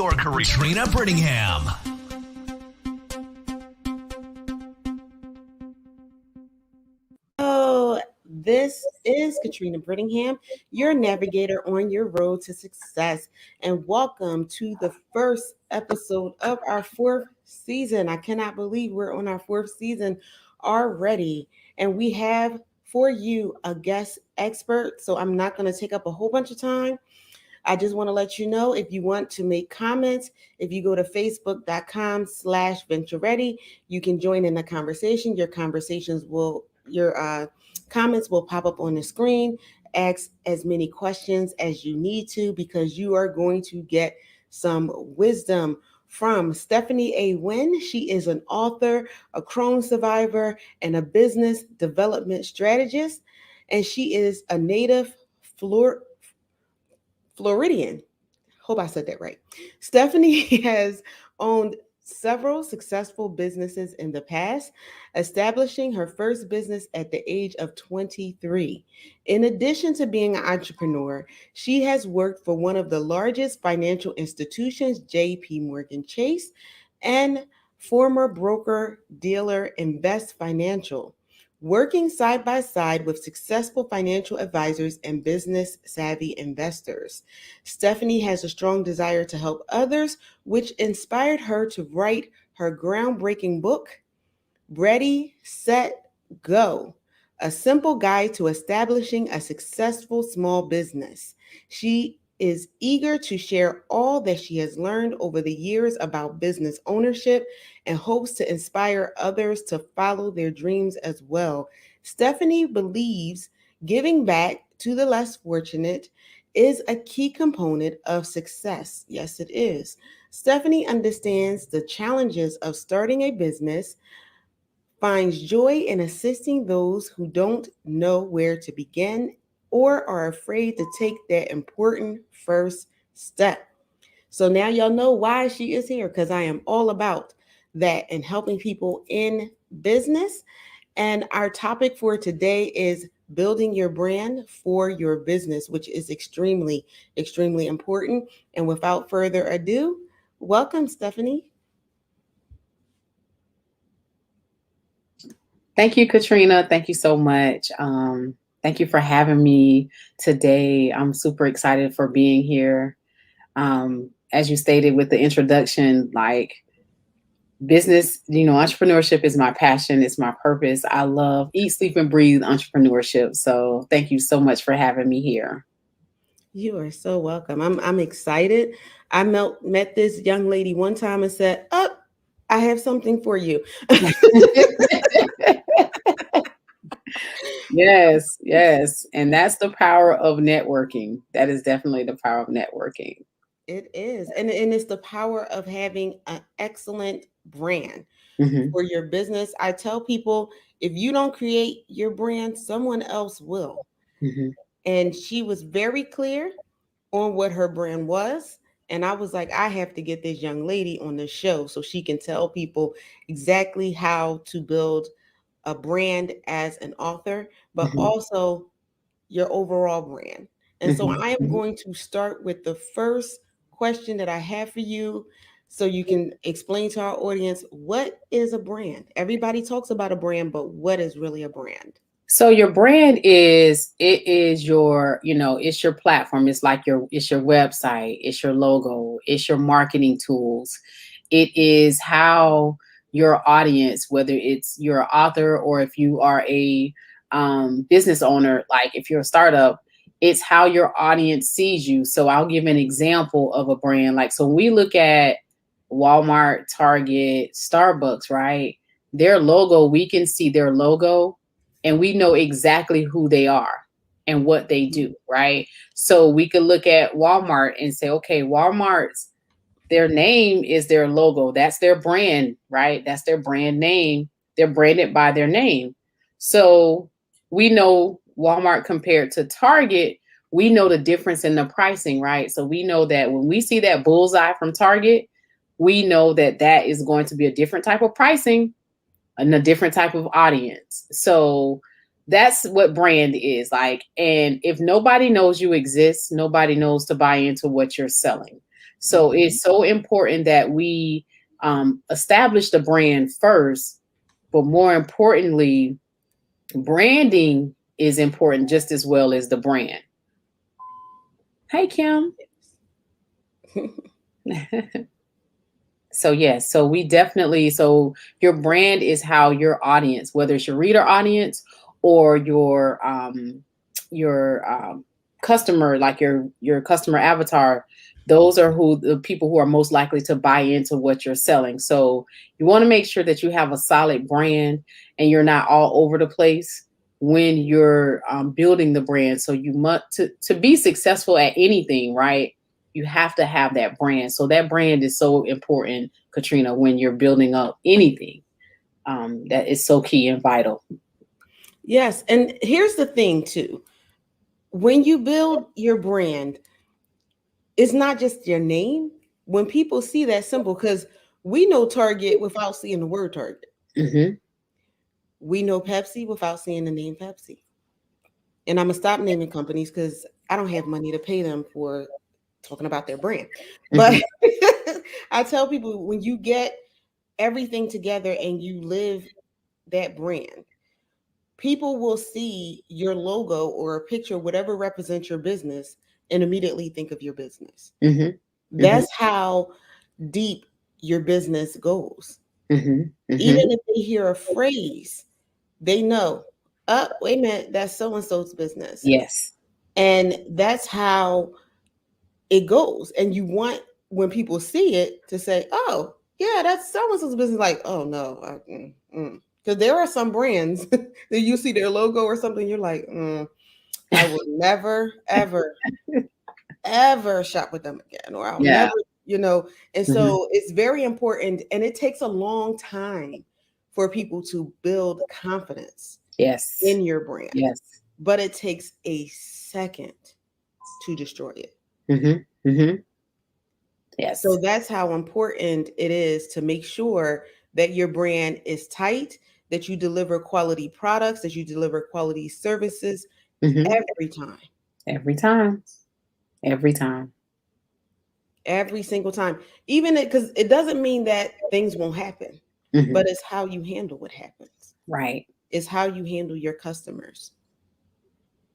your career. Katrina Brittingham. Oh, this is Katrina Brittingham, your navigator on your road to success. And welcome to the first episode of our fourth season. I cannot believe we're on our fourth season already. And we have for you a guest expert. So I'm not going to take up a whole bunch of time. I just want to let you know if you want to make comments, if you go to facebook.com/venture ready, you can join in the conversation. Your comments will pop up on the screen. Ask as many questions as you need to because you are going to get some wisdom from Stephanie A. Wynn. She is an author, a Crohn survivor, and a business development strategist. And she is a native Floridian. Hope I said that right. Stephanie has owned several successful businesses in the past, establishing her first business at the age of 23. In addition to being an entrepreneur, she has worked for one of the largest financial institutions, JP Morgan Chase, and former broker dealer Invest Financial, working side by side with successful financial advisors and business savvy investors. Stephanie has a strong desire to help others, which inspired her to write her groundbreaking book, Ready, Set, Go, a simple guide to establishing a successful small business. She is eager to share all that she has learned over the years about business ownership and hopes to inspire others to follow their dreams as well. Stephanie believes giving back to the less fortunate is a key component of success. Yes, it is. Stephanie understands the challenges of starting a business, finds joy in assisting those who don't know where to begin or are afraid to take that important first step. So now y'all know why she is here, because I am all about that and helping people in business. And our topic for today is building your brand for your business, which is extremely, extremely important. And without further ado, welcome, Stephanie. Thank you, Katrina. Thank you so much. Thank you for having me today. I'm super excited for being here. As you stated with the introduction, like business, entrepreneurship is my passion. It's my purpose. I love, eat, sleep, and breathe entrepreneurship. So thank you so much for having me here. You are so welcome. I'm excited. I met this young lady one time and said, "Oh, I have something for you." Yes. And that's the power of networking. That is definitely the power of networking. It is. And it's the power of having an excellent brand for your business. I tell people, if you don't create your brand, someone else will. And she was very clear on what her brand was. And I was like, I have to get this young lady on the show so she can tell people exactly how to build a brand as an author, but also your overall brand. And so I am going to start with the first question that I have for you so you can explain to our audience, what is a brand? Everybody talks about a brand, but what is really a brand? So your brand is your, it's your platform. It's like it's your website, it's your logo, it's your marketing tools. It is how your audience, whether it's your author or if you are a business owner, like if you're a startup, it's how your audience sees you. So I'll give an example of a brand. Like, so when we look at Walmart, Target, Starbucks, right? Their logo, we can see their logo and we know exactly who they are and what they do, right? So we could look at Walmart and say, okay, Walmart's, their name is their logo. That's their brand, right? That's their brand name. They're branded by their name. So we know Walmart compared to Target, we know the difference in the pricing, right? So we know that when we see that bullseye from Target, we know that that is going to be a different type of pricing and a different type of audience. So that's what brand is like. And if nobody knows you exist, nobody knows to buy into what you're selling. So it's so important that we establish the brand first, but more importantly, branding is important just as well as the brand. Hey, Kim. So yes, so we definitely, so your brand is how your audience, whether it's your reader audience or your customer, like your customer avatar, those are who the people who are most likely to buy into what you're selling. So you want to make sure that you have a solid brand and you're not all over the place when you're building the brand. So you must to be successful at anything, right? You have to have that brand. So that brand is so important, Katrina, when you're building up anything. That is so key and vital. Yes. And here's the thing, too. When you build your brand, it's not just your name. When people see that symbol, because we know Target without seeing the word Target. Mm-hmm. We know Pepsi without seeing the name Pepsi. And I'm going to stop naming companies because I don't have money to pay them for talking about their brand. But I tell people, when you get everything together and you live that brand, people will see your logo or a picture, whatever represents your business, and immediately think of your business. Mm-hmm. That's how deep your business goes. Mm-hmm. Mm-hmm. Even if they hear a phrase, they know, oh, wait a minute, that's so-and-so's business. Yes. And that's how it goes. And you want, when people see it, to say, oh, yeah, that's so-and-so's business. Like, oh, no. Because there are some brands that you see their logo or something, you're like, I will never, ever, ever shop with them again. Or I'll never, And so it's very important. And it takes a long time for people to build confidence in your brand. Yes. But it takes a second to destroy it. Mm-hmm. Mm-hmm. Yes. So that's how important it is to make sure that your brand is tight, that you deliver quality products, that you deliver quality services every time. Every time. Every time. Every single time. Even because it doesn't mean that things won't happen, but it's how you handle what happens. Right. It's how you handle your customers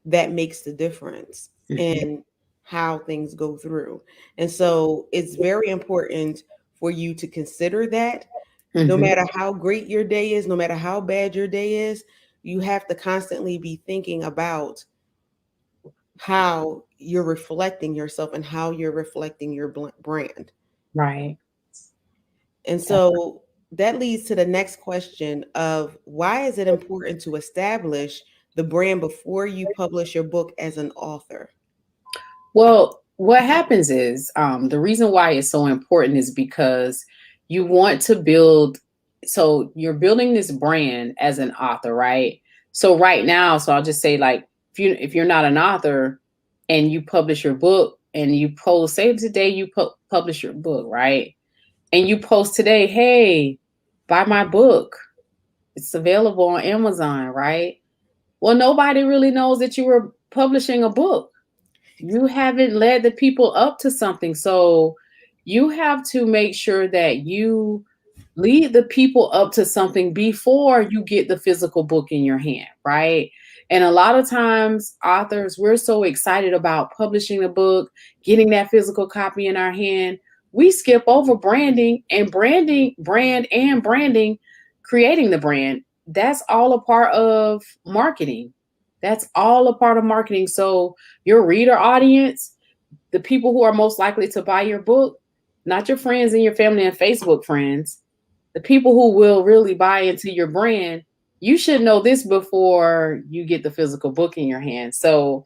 that makes the difference in how things go through. And so it's very important for you to consider that. No matter how great your day is, no matter how bad your day is, you have to constantly be thinking about how you're reflecting yourself and how you're reflecting your brand. Right. And so that leads to the next question of, why is it important to establish the brand before you publish your book as an author? Well, what happens is the reason why it's so important is because you want to build, so you're building this brand as an author, right? So right now, so I'll just say, like, if you're not an author and you publish your book and you post, say today you publish your book, right? And you post today, hey, buy my book. It's available on Amazon, right? Well, nobody really knows that you were publishing a book. You haven't led the people up to something. So you have to make sure that you lead the people up to something before you get the physical book in your hand, right? And a lot of times, authors, we're so excited about publishing a book, getting that physical copy in our hand. We skip over branding, creating the brand. That's all a part of marketing. That's all a part of marketing. So your reader audience, the people who are most likely to buy your book, not your friends and your family and Facebook friends, the people who will really buy into your brand, you should know this before you get the physical book in your hand. So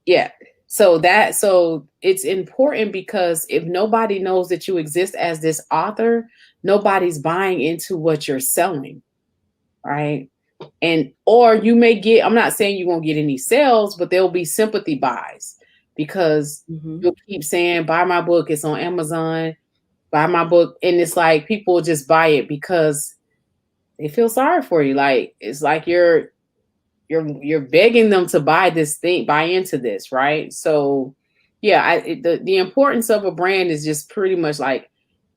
yeah. So it's important, because if nobody knows that you exist as this author, nobody's buying into what you're selling, right? And or you may get, I'm not saying you won't get any sales, but there'll be sympathy buys, because you'll keep saying, buy my book, it's on Amazon, buy my book. And it's like people just buy it because they feel sorry for you. Like, it's like you're begging them to buy this thing, buy into this, right? So Yeah, the importance of a brand is just pretty much like,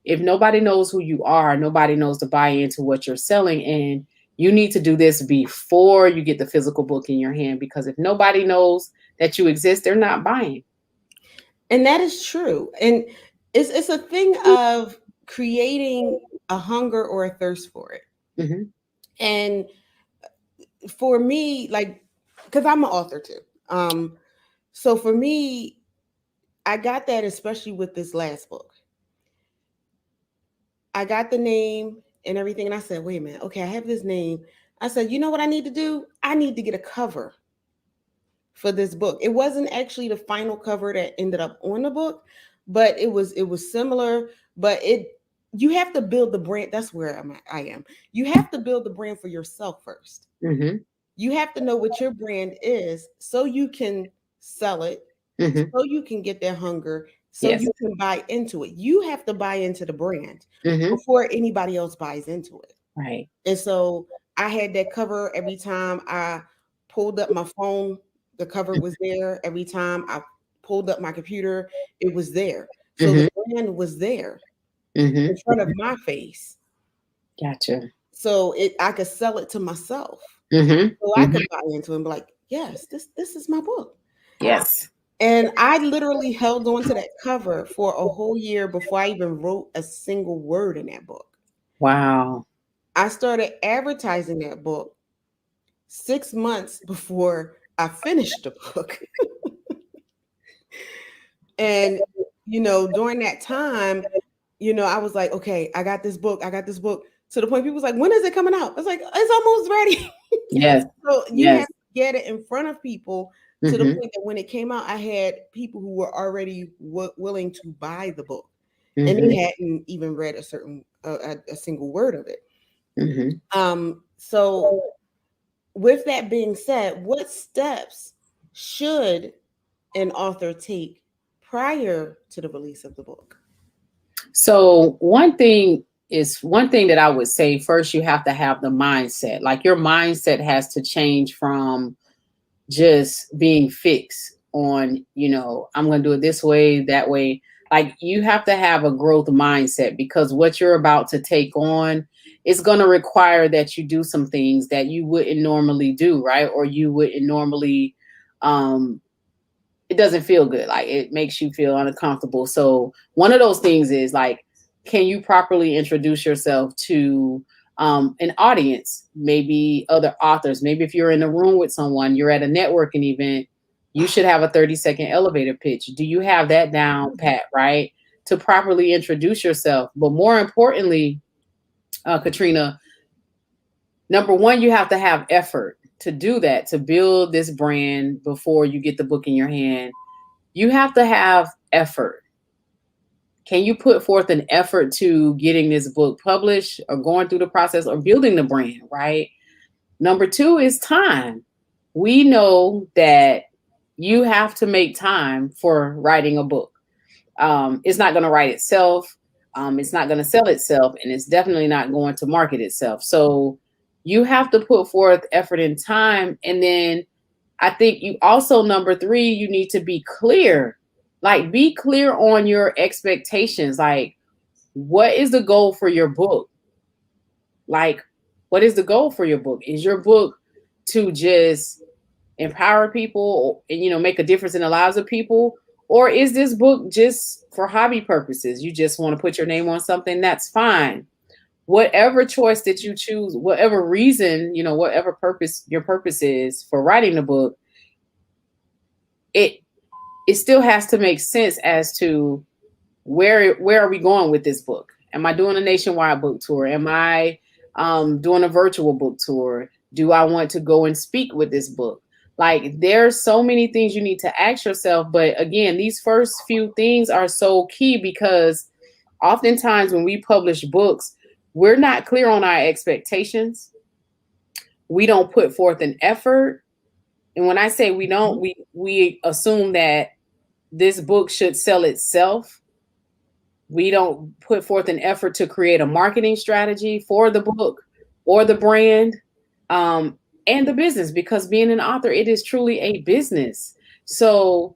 if nobody knows who you are, nobody knows to buy into what you're selling. And you need to do this before you get the physical book in your hand, because if nobody knows that you exist, they're not buying. And that is true. And it's a thing of creating a hunger or a thirst for it. Mm-hmm. And for me, like, because I'm an author too. So for me, I got that especially with this last book. I got the name and everything, and I said, wait a minute, okay, I have this name. I said, you know what I need to do? I need to get a cover for this book. It wasn't actually the final cover that ended up on the book, but it was similar. But you have to build the brand. That's where I am. You have to build the brand for yourself first. Mm-hmm. You have to know what your brand is so you can sell it, Mm-hmm. so you can get that hunger, so Yes. you can buy into it. You have to buy into the brand Mm-hmm. before anybody else buys into it. Right. And so I had that cover every time I pulled up my phone, the cover was there. Every time I pulled up my computer, it was there. So Mm-hmm. the brand was there in Mm-hmm. front of my face. Gotcha. So I could sell it to myself. Mm-hmm. So I Mm-hmm. could buy into it and be like, yes, this is my book. Yes. And I literally held on to that cover for a whole year before I even wrote a single word in that book. Wow. I started advertising that book 6 months before I finished the book. And, during that time, I was like, okay, I got this book. I got this book. To the point people was like, when is it coming out? I was like, it's almost ready. Yes. So you Yes. have to get it in front of people to the Mm-hmm. point that when it came out, I had people who were already willing to buy the book, and Mm-hmm. they hadn't even read a single word of it. Mm-hmm. So with that being said, what steps should an author take prior to the release of the book? So one thing that I would say, first, you have to have the mindset. Like, your mindset has to change from just being fixed on, I'm going to do it this way, that way. Like, you have to have a growth mindset, because what you're about to take on is going to require that you do some things that you wouldn't normally do, right? Or you wouldn't normally, it doesn't feel good. Like, it makes you feel uncomfortable. So one of those things is like, can you properly introduce yourself to an audience, maybe other authors? Maybe if you're in a room with someone, you're at a networking event, you should have a 30-second elevator pitch. Do you have that down pat, right? To properly introduce yourself. But more importantly, Katrina, number one, you have to have effort to do that, to build this brand before you get the book in your hand. You have to have effort. Can you put forth an effort to getting this book published, or going through the process, or building the brand, right? Number two is time. We know that you have to make time for writing a book. It's not going to write itself. It's not going to sell itself, and it's definitely not going to market itself. So you have to put forth effort and time. And then I think you also, number three, you need to be clear. Like, be clear on your expectations. Like, what is the goal for your book? Like, what is the goal for your book? Is your book to just empower people and, make a difference in the lives of people? Or is this book just for hobby purposes? You just want to put your name on something? That's fine. Whatever choice that you choose, whatever reason, whatever purpose your purpose is for writing the book, it still has to make sense as to where are we going with this book? Am I doing a nationwide book tour? Am I doing a virtual book tour? Do I want to go and speak with this book? Like, there's so many things you need to ask yourself. But again, these first few things are so key, because oftentimes when we publish books, we're not clear on our expectations. We don't put forth an effort. And when I say we don't, we assume that this book should sell itself. We don't put forth an effort to create a marketing strategy for the book or the brand, and the business, because being an author, it is truly a business. So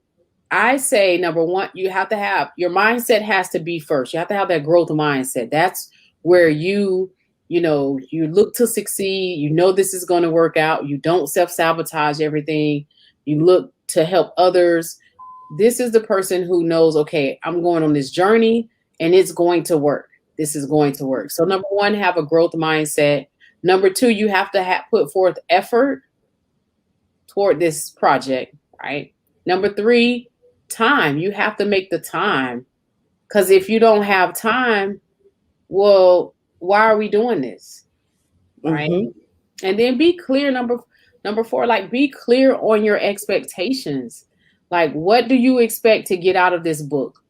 I say number one, you have to have your mindset has to be first. You have to have that growth mindset. That's where you look to succeed. You know this is going to work out. You don't self-sabotage everything. You look to help others. This is the person who knows, okay, I'm going on this journey and it's going to work. This is going to work. So number one, have a growth mindset. Number two, you have to put forth effort toward this project, right? Number three, time. You have to make the time. Because if you don't have time, well, why are we doing this? Right. Mm-hmm. And then be clear. Number four, like be clear on your expectations. Like, what do you expect to get out of this book?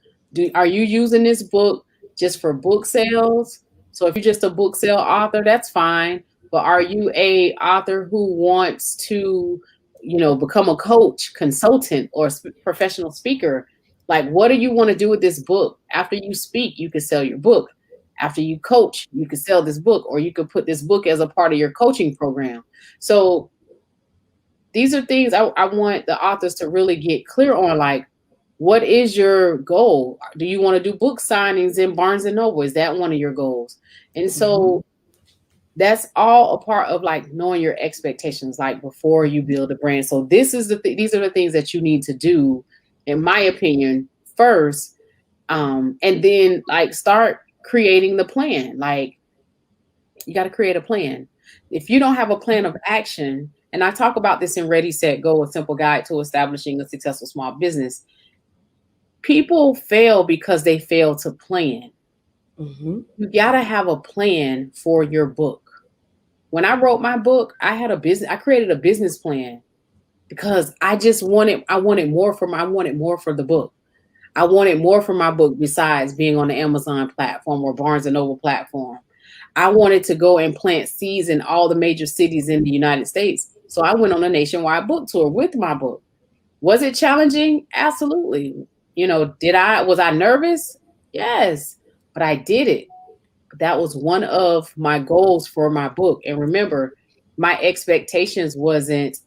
Are you using this book just for book sales? So if you're just a book sale author, that's fine. But are you a author who wants to, become a coach, consultant, or professional speaker? Like, what do you want to do with this book? After you speak, you can sell your book. After you coach, you can sell this book, or you could put this book as a part of your coaching program. So these are things I want the authors to really get clear on. Like, what is your goal? Do you want to do book signings in Barnes and Noble? Is that one of your goals? And so that's all a part of like knowing your expectations, like before you build a brand. So these are the things that you need to do, in my opinion, first. And then like start creating the plan. Like, you got to create a plan. If you don't have a plan of action, and I talk about this in Ready, Set, Go, a simple guide to establishing a successful small business. People fail because they fail to plan. Mm-hmm. You got to have a plan for your book. When I wrote my book, I created a business plan because I wanted more for the book. I wanted more for my book besides being on the Amazon platform or Barnes and Noble platform. I wanted to go and plant seeds in all the major cities in the United States. So I went on a nationwide book tour with my book. Was it challenging? Absolutely. Was I nervous? Yes, but I did it. That was one of my goals for my book. And remember, my expectations wasn't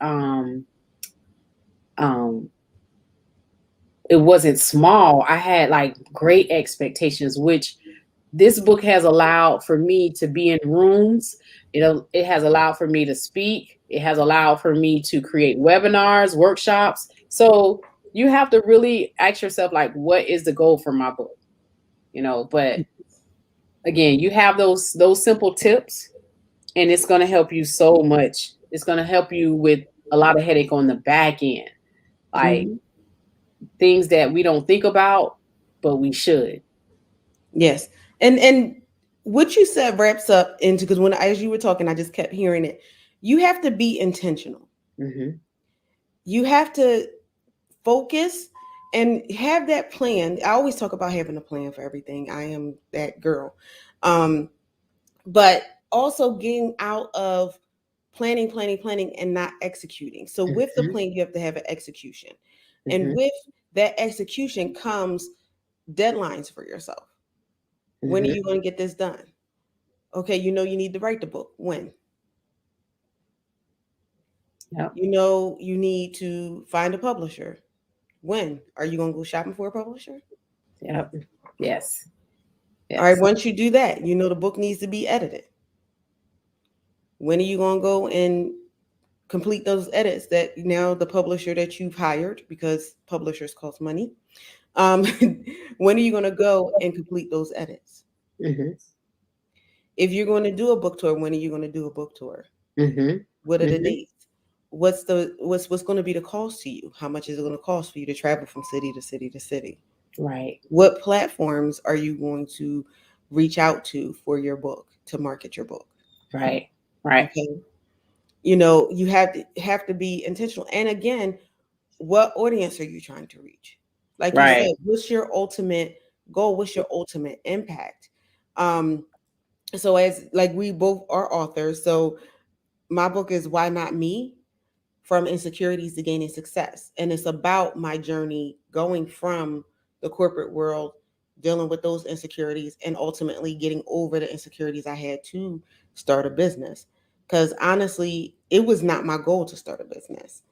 it wasn't small. I had like great expectations, which this book has allowed for me to be in rooms. It has allowed for me to speak. It has allowed for me to create webinars, workshops. So you have to really ask yourself, like, what is the goal for my book? But again, you have those simple tips, and it's going to help you so much. It's going to help you with a lot of headache on the back end, like things that we don't think about, but we should. Yes. And what you said wraps up into, because as you were talking, I just kept hearing it. You have to be intentional. Mm-hmm. You have to focus and have that plan. I always talk about having a plan for everything. I am that girl. But also getting out of planning and not executing. So with the plan, you have to have an execution. And with that execution comes deadlines for yourself. When are you going to get this done? Okay, you need to write the book. When? Yep. You need to find a publisher. When? Are you going to go shopping for a publisher? Yep. Yes. All right, once you do that, the book needs to be edited. When are you going to go and complete those edits that now the publisher that you've hired, because publishers cost money, when are you going to go and complete those edits? If you're going to do a book tour, when are you going to do a book tour? What are the dates? What's going to be the cost to you? How much is it going to cost for you to travel from city to city to city? Right. What platforms are you going to reach out to for your book, to market your book? Right. Okay. You have to be intentional. And again, what audience are you trying to reach? Like you said, what's your ultimate goal? What's your ultimate impact? So as like we both are authors, so my book is Why Not Me? From Insecurities to Gaining Success. And it's about my journey going from the corporate world, dealing with those insecurities, and ultimately getting over the insecurities I had to start a business. Because honestly, it was not my goal to start a business.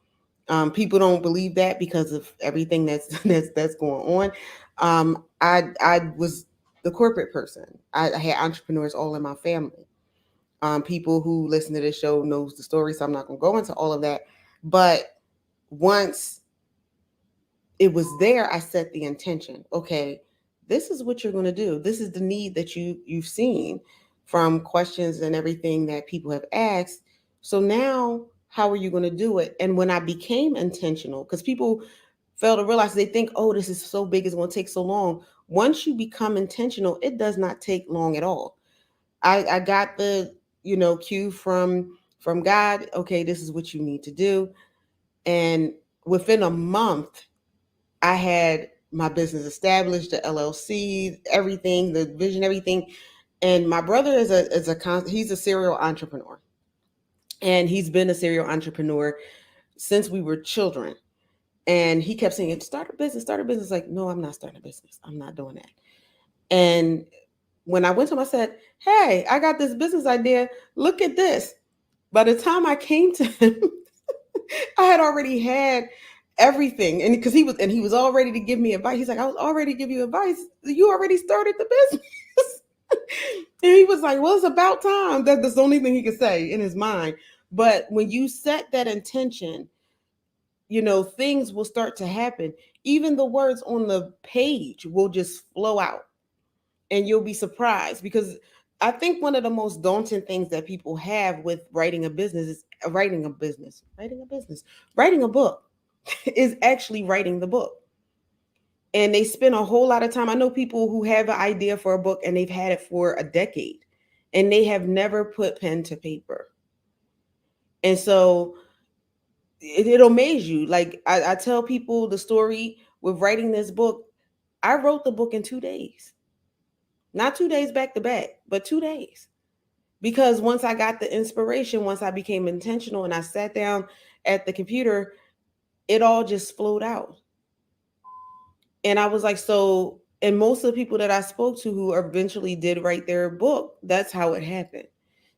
People don't believe that because of everything that's going on. I was the corporate person. I had entrepreneurs all in my family. People who listen to this show knows the story, so I'm not going to go into all of that. But once it was there, I set the intention. Okay, this is what you're going to do. This is the need that you've seen from questions and everything that people have asked. So now, how are you going to do it? And when I became intentional, because people fail to realize, they think, oh, this is so big, it's going to take so long. Once you become intentional, it does not take long at all. I got the cue from God. Okay, this is what you need to do, and within a month I had my business established, the LLC, everything, the vision, everything. And my brother he's a serial entrepreneur, and he's been a serial entrepreneur since we were children. And he kept saying, "Start a business, start a business." Like, no, I'm not starting a business. I'm not doing that. And when I went to him, I said, "Hey, I got this business idea. Look at this." By the time I came to him, I had already had everything, and because he was all ready to give me advice. He's like, "I was all ready to give you advice. You already started the business." And he was like, "Well, it's about time." That's the only thing he could say in his mind. But when you set that intention, things will start to happen. Even the words on the page will just flow out, and you'll be surprised, because I think one of the most daunting things that people have with writing a business is writing a book is actually writing the book. And they spend a whole lot of time. I know people who have an idea for a book and they've had it for a decade and they have never put pen to paper. And so it'll amaze you. Like I tell people the story with writing this book. I wrote the book in 2 days. Not 2 days back to back, but 2 days. Because once I got the inspiration, once I became intentional and I sat down at the computer, it all just flowed out. And I was like, so, and most of the people that I spoke to who eventually did write their book, that's how it happened.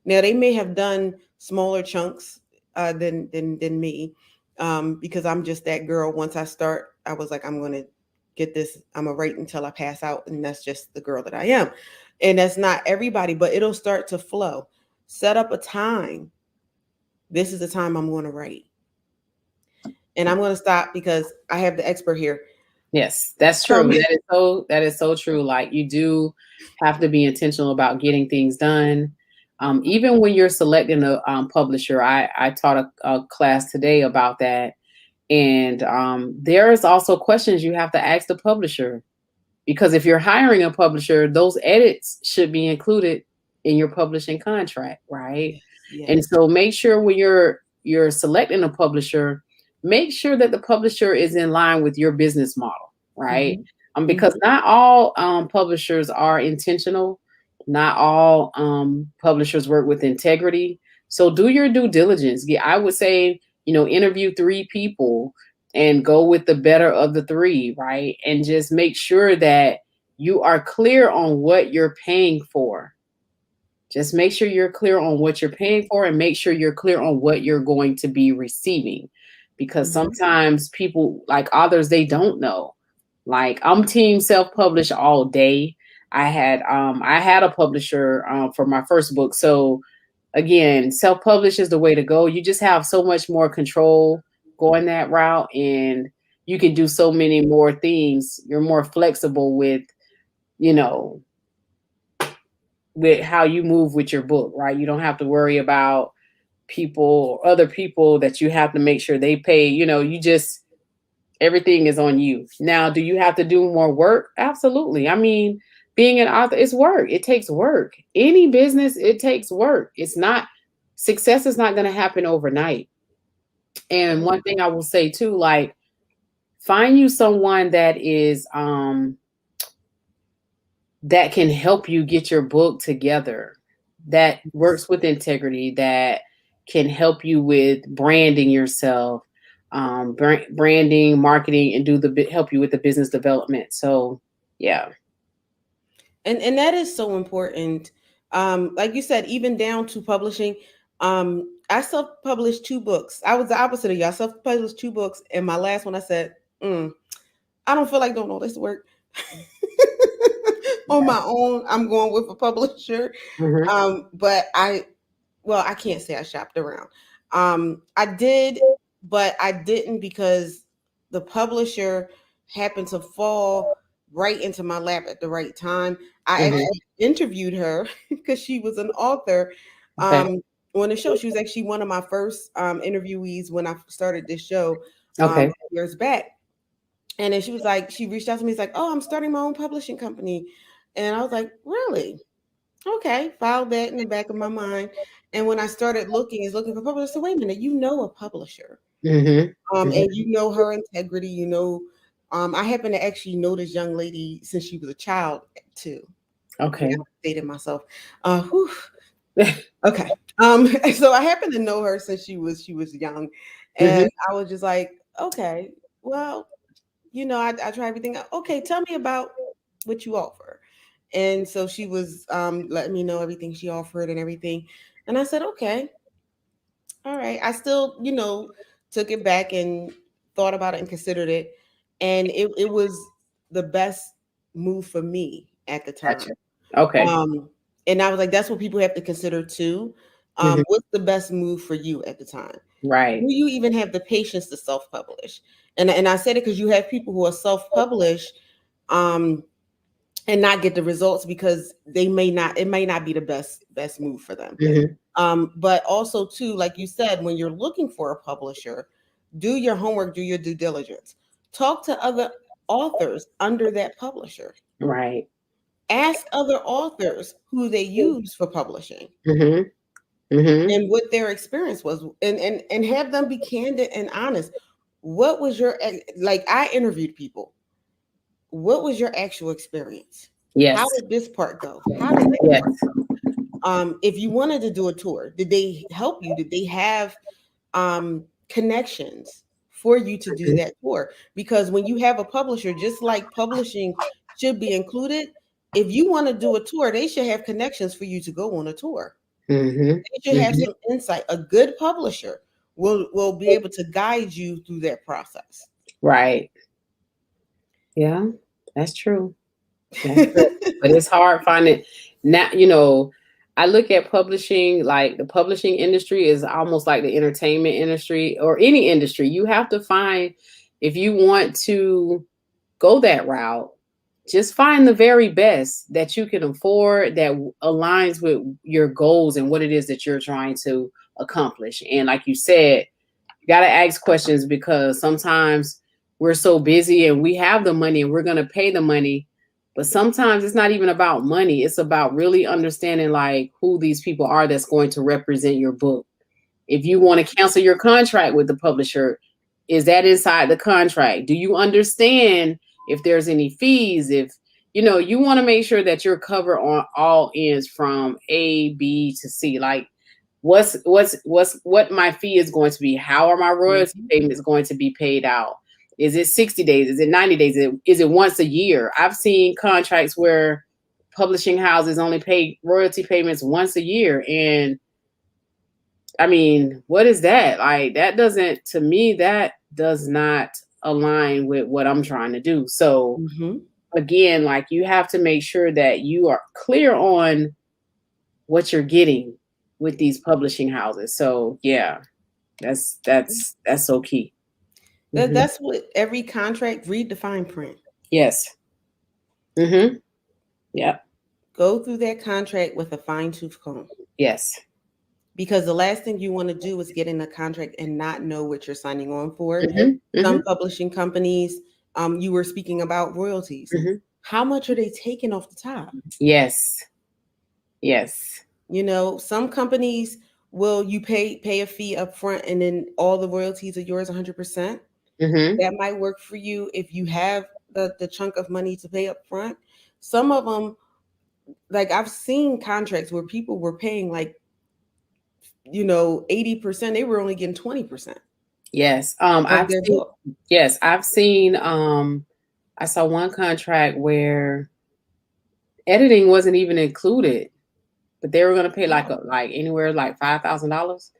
Now they may have done smaller chunks than me, because I'm just that girl. Once I start, I was like, I'm gonna get this. I'm gonna write until I pass out, and that's just the girl that I am. And that's not everybody, but it'll start to flow. Set up a time. This is the time I'm going to write, and I'm going to stop because I have the expert here. Yes, that's true. That is so true. Like, you do have to be intentional about getting things done. Even when you're selecting a publisher, I taught a class today about that. And there is also questions you have to ask the publisher, because if you're hiring a publisher, those edits should be included in your publishing contract, right? Yes. And so make sure when you're selecting a publisher, make sure that the publisher is in line with your business model, right? Because not all publishers are intentional. Not all publishers work with integrity. So do your due diligence. I would say, interview 3 people and go with the better of the 3, right? And just make sure that you are clear on what you're paying for. Just make sure you're clear on what you're paying for, and make sure you're clear on what you're going to be receiving. Because sometimes people, like others, they don't know. Like, I'm team self-publish all day. I had a publisher for my first book. So again, self-publish is the way to go. You just have so much more control going that route, and you can do so many more things. You're more flexible with, with how you move with your book, right? You don't have to worry about other people that you have to make sure they pay. You just, everything is on you. Now, do you have to do more work? Absolutely. I mean, being an author is work. It takes work. Any business, it takes work. Success is not going to happen overnight. And one thing I will say too, like, find you someone that is, that can help you get your book together, that works with integrity, that can help you with branding yourself, branding, marketing, and help you with the business development. So, yeah. And that is so important. Like you said, even down to publishing. I self-published 2 books. I was the opposite of you. I self-published 2 books, and my last one I said, I don't feel like doing all this work on my own. I'm going with a publisher. But I can't say I shopped around. I did, but I didn't because the publisher happened to fall right into my lap at the right time. I actually interviewed her because she was an author Okay. on the show. She was actually one of my first interviewees when I started this show Okay. years back. And then she was like, she reached out to me. It's like, oh, I'm starting my own publishing company. And I was like, really? Okay, filed that in the back of my mind. And when I started looking for publishers, so wait a minute, you know a publisher. And you know her integrity, I happen to actually know this young lady since she was a child too. Okay. I dated myself. Okay. So I happen to know her since she was young. And I was just like, okay, well, I try everything out. Okay, tell me about what you offer. And so she was letting me know everything she offered and everything. And I said, okay, all right. I still, took it back and thought about it and considered it. And it was the best move for me at the time. Gotcha. Okay. And I was like, that's what people have to consider too. What's the best move for you at the time? Right. Do you even have the patience to self-publish? And I said it because you have people who are self-published and not get the results because it may not be the best move for them. But also too, like you said, when you're looking for a publisher, do your homework, do your due diligence. Talk to other authors under that publisher. Right. Ask other authors who they use for publishing and what their experience was, and have them be candid and honest. What was your, like, I interviewed people. What was your actual experience? Yes. How did this part go? How did that part? If you wanted to do a tour, did they help you? Did they have connections for you to do that tour? Because when you have a publisher, just like publishing should be included, if you want to do a tour, they should have connections for you to go on a tour. They should have some insight. A good publisher will be able to guide you through that process. Right. Yeah, that's true. That's true. But it's hard finding now, I look at publishing, like the publishing industry is almost like the entertainment industry or any industry. You have to find, if you want to go that route, just find the very best that you can afford that aligns with your goals and what it is that you're trying to accomplish. And like you said, you got to ask questions because sometimes we're so busy and we have the money and we're going to pay the money. But sometimes it's not even about money. It's about really understanding like who these people are that's going to represent your book. If you want to cancel your contract with the publisher, is that inside the contract? Do you understand if there's any fees? If you want to make sure that you're covered on all ends from A, B to C. Like what my fee is going to be? How are my royalty payments going to be paid out? Is it 60 days? Is it 90 days? Is it once a year? I've seen contracts where publishing houses only pay royalty payments once a year. And I mean, what is that? Like, to me, that does not align with what I'm trying to do. So again, like you have to make sure that you are clear on what you're getting with these publishing houses. So yeah, that's so key. That's what every contract, read the fine print. Yes. Yeah. Go through that contract with a fine-tooth comb. Yes. Because the last thing you want to do is get in a contract and not know what you're signing on for. Some publishing companies, you were speaking about royalties. How much are they taking off the top? Yes. Some companies will you pay a fee up front and then all the royalties are yours 100%. That might work for you if you have the chunk of money to pay up front. Some of them, like I've seen contracts where people were paying like 80%, they were only getting 20%. Yes. I've seen I saw one contract where editing wasn't even included, but they were going to pay like anywhere like $5,000.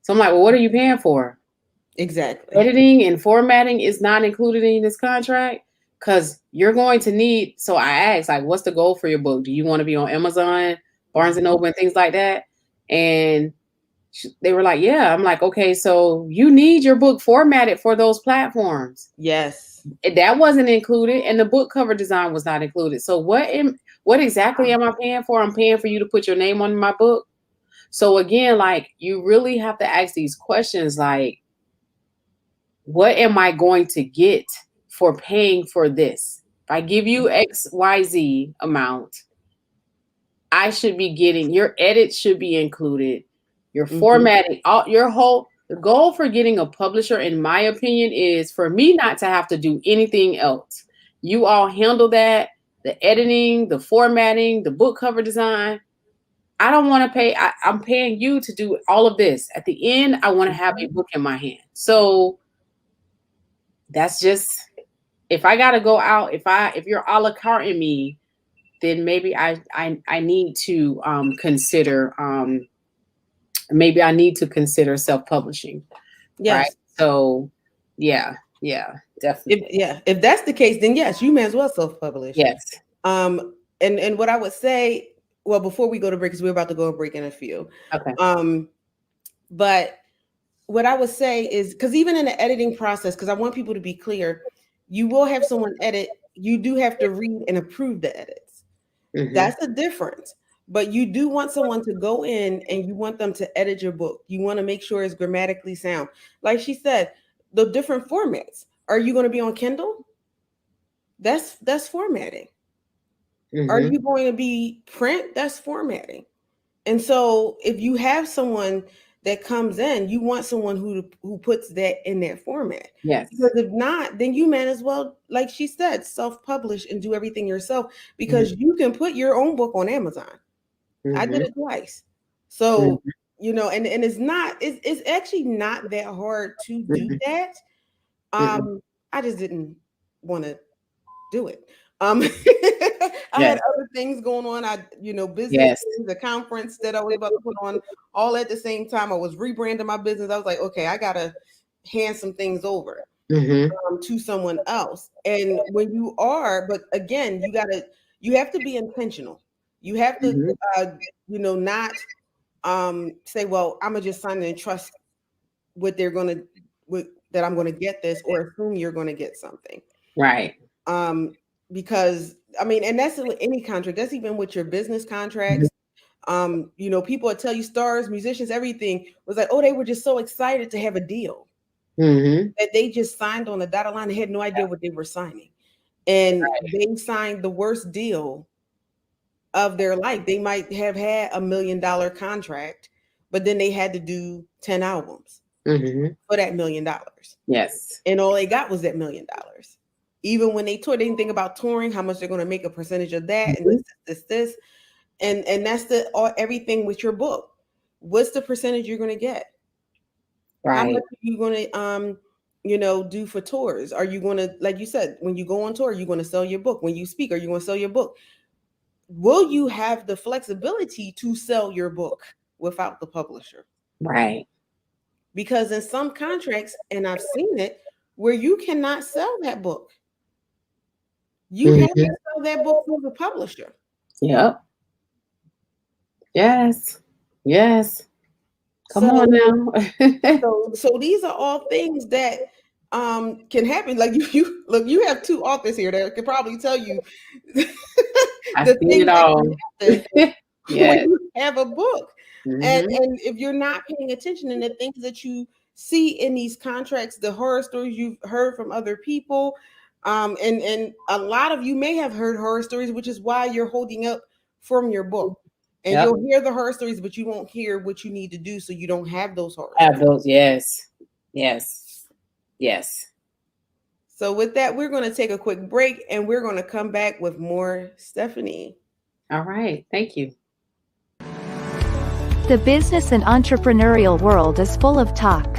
So I'm like, well, what are you paying for? Exactly. Editing and formatting is not included in this contract because you're going to need. So I asked, like, what's the goal for your book? Do you want to be on Amazon, Barnes and Noble, and things like that? And they were like, yeah. I'm like, okay, so you need your book formatted for those platforms. Yes. That wasn't included, and the book cover design was not included. So what exactly am I paying for? I'm paying for you to put your name on my book. So again, like, you really have to ask these questions, like, what am I going to get for paying for this? If I give you XYZ amount, I should be getting, your edits should be included, your formatting, the goal for getting a publisher, in my opinion, is for me not to have to do anything else. You all handle that, the editing, the formatting, the book cover design. I don't want to pay. I'm paying you to do all of this. At the end, I want to have a book in my hand. So that's just, if I got to go out, if you're a la carte in me, then maybe I need to consider, maybe I need to consider self-publishing. Yes. Right. So yeah, definitely. If that's the case, then yes, you may as well self-publish. Yes. And what I would say, well, before we go to break, because we're about to go to break in a few. Okay. But what I would say is, because even in the editing process, because I want people to be clear, you will have someone edit. You do have to read and approve the edits. That's a difference. But you do want someone to go in and you want them to edit your book. You want to make sure it's grammatically sound. Like she said, the different formats. Are you going to be on Kindle? That's formatting. Are you going to be print? That's formatting. And so if you have someone that comes in, you want someone who puts that in that format. Yes. Because if not, then you might as well, like she said, self-publish and do everything yourself, because you can put your own book on Amazon. I did it twice. So, and it's actually not that hard to do that. I just didn't want to do it. I had other things going on. Business, the conference that I was about to put on all at the same time. I was rebranding my business. I was like, okay, I got to hand some things over to someone else. And when you are, but again, you have to be intentional. You have to, not say, well, I'm gonna just sign and trust what they're gonna, that I'm gonna get this, or assume you're gonna get something. Right. Because and that's with any contract. That's even with your business contracts. People will tell you, stars, musicians, everything was like, oh, they were just so excited to have a deal that they just signed on the dotted line. They had no idea what they were signing, and they signed the worst deal of their life. They might have had $1 million contract, but then they had to do 10 albums for that $1 million. Yes. And all they got was that $1 million. Even when they toured, they didn't think about touring, how much they're going to make a percentage of that, and this. And that's everything with your book. What's the percentage you're going to get? Right. How much are you going to, do for tours? Are you going to, like you said, when you go on tour, you're going to sell your book. When you speak, are you going to sell your book? Will you have the flexibility to sell your book without the publisher? Right. Because in some contracts, and I've seen it, where you cannot sell that book. You have to sell that book for the publisher. Yep. Yes. Come on now. so these are all things that can happen. Like you look, you have two authors here that can probably tell you I see it all. When you have a book. And if you're not paying attention, and the things that you see in these contracts, the horror stories you've heard from other people, and a lot of you may have heard horror stories, which is why you're holding up from your book. And you'll hear the horror stories, but you won't hear what you need to do so you don't have those horror stories. Yes. So with that, we're going to take a quick break, and we're going to come back with more Stephanie. All right. Thank you. The business and entrepreneurial world is full of talk.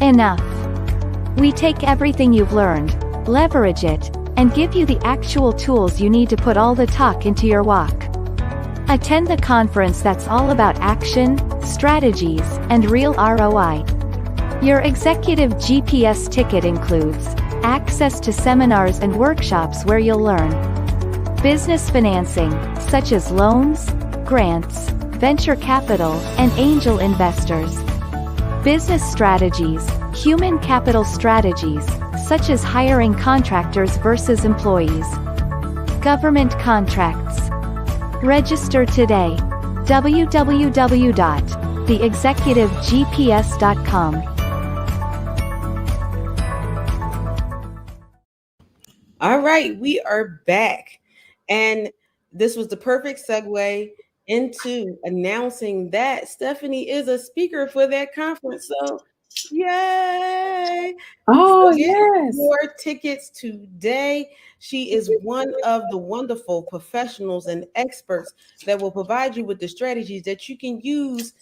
Enough. We take everything you've learned, leverage it, and give you the actual tools you need to put all the talk into your walk. Attend the conference that's all about action, strategies, and real ROI. Your executive GPS ticket includes access to seminars and workshops where you'll learn business financing, such as loans, grants, venture capital, and angel investors. Business strategies, human capital strategies, such as hiring contractors versus employees. Government contracts. Register today. www.theexecutivegps.com. All right, we are back. And this was the perfect segue into announcing that Stephanie is a speaker for that conference. So, yay! Oh, So get yes. your tickets today. She is one of the wonderful professionals and experts that will provide you with the strategies that you can use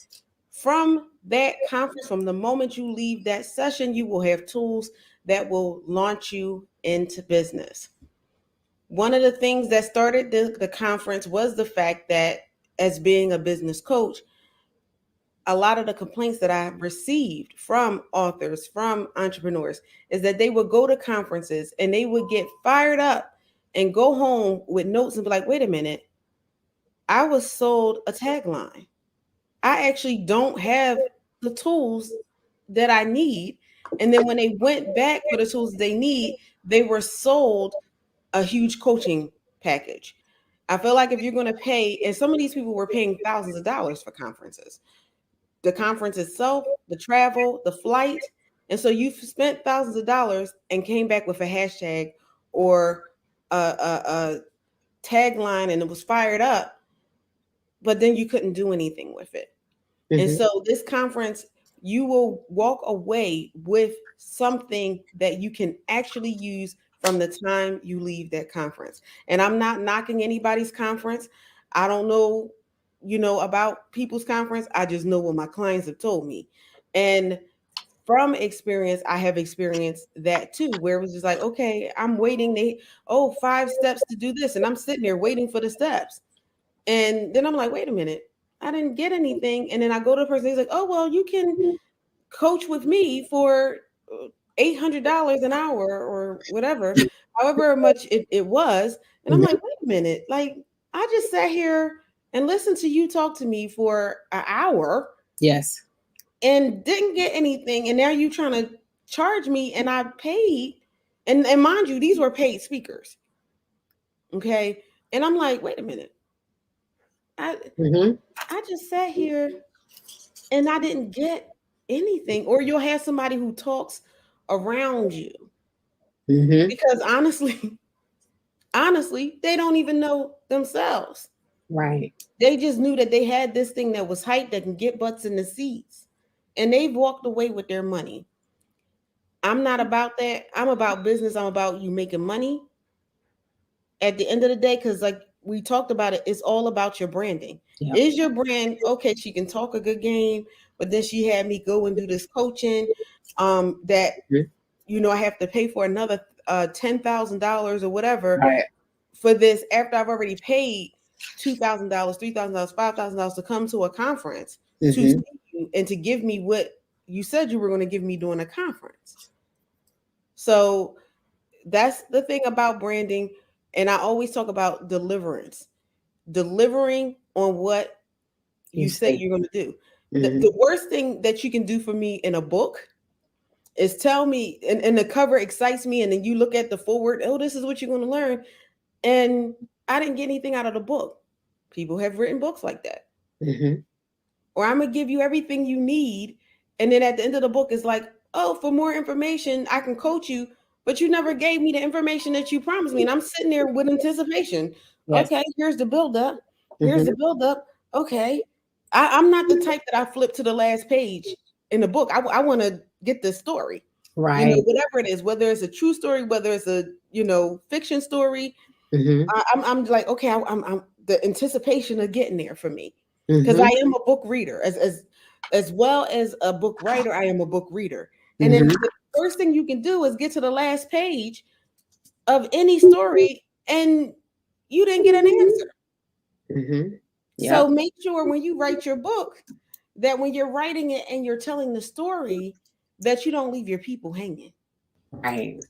from that conference. From the moment you leave that session, you will have tools that will launch you into business. One of the things that started the conference was the fact that, as being a business coach, a lot of the complaints that I received from authors, from entrepreneurs, is that they would go to conferences and they would get fired up and go home with notes and be like, wait a minute, I was sold a tagline. I actually don't have the tools that I need. And then when they went back for the tools they need, they were sold a huge coaching package. I feel like if you're going to pay, and some of these people were paying thousands of dollars for conferences, the conference itself, the travel, the flight. And so you've spent thousands of dollars and came back with a hashtag or a tagline and it was fired up, but then you couldn't do anything with it. Mm-hmm. And so this conference, you will walk away with something that you can actually use from the time you leave that conference. And I'm not knocking anybody's conference. I don't know, about people's conference. I just know what my clients have told me. And from experience, I have experienced that too, where it was just like, okay, I'm waiting. 5 steps to do this. And I'm sitting there waiting for the steps. And then I'm like, wait a minute, I didn't get anything. And then I go to the person, he's like, oh, well, you can coach with me for $800 an hour or whatever, however much it was. And I'm like, wait a minute, like I just sat here and listened to you talk to me for an hour. Yes. And didn't get anything. And now you trying to charge me and I paid. And mind you, these were paid speakers. Okay. And I'm like, wait a minute. I just sat here and I didn't get anything. Or you'll have somebody who talks around you. Because honestly, they don't even know themselves. Right. They just knew that they had this thing that was hype that can get butts in the seats. And they've walked away with their money. I'm not about that. I'm about business. I'm about you making money at the end of the day, because like we talked about it, it's all about your branding. Yep. Is your brand okay? She can talk a good game, but then she had me go and do this coaching that I have to pay for another $10,000 or whatever for this after I've already paid $2,000, $3,000, $5,000 to come to a conference to see you and to give me what you said you were going to give me during a conference. So that's the thing about branding. And I always talk about delivering on what you say you're going to do. The worst thing that you can do for me in a book is tell me, and the cover excites me, and then you look at the forward, oh, this is what you're going to learn. And I didn't get anything out of the book. People have written books like that. Or I'm going to give you everything you need. And then at the end of the book, it's like, oh, for more information, I can coach you. But you never gave me the information that you promised me. And I'm sitting there with anticipation. Yes. Okay, here's the buildup. Here's the buildup. Okay. I'm not the type that I flip to the last page in the book. I want to get the story. Right. Whatever it is, whether it's a true story, whether it's a, fiction story. I'm like, okay, I'm the anticipation of getting there for me. Because I am a book reader. As well as a book writer, I am a book reader. And then the first thing you can do is get to the last page of any story and you didn't get an answer. So make sure when you write your book that when you're writing it and you're telling the story, that you don't leave your people hanging. Right.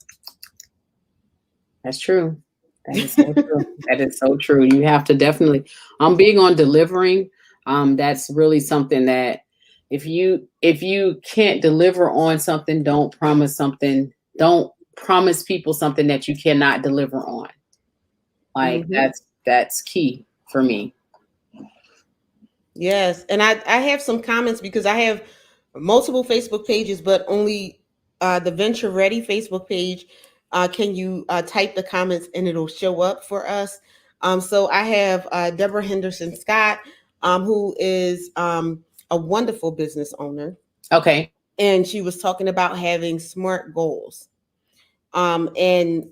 That's true. That is so true. That is so true. You have to definitely, I'm big on delivering. That's really something that if you can't deliver on something, don't promise something. Don't promise people something that you cannot deliver on. Like that's key for me. Yes. And I have some comments because I have multiple Facebook pages, but only the Venture Ready Facebook page. Can you type the comments and it'll show up for us? So I have Deborah Henderson Scott, who is a wonderful business owner. Okay. And she was talking about having SMART goals. And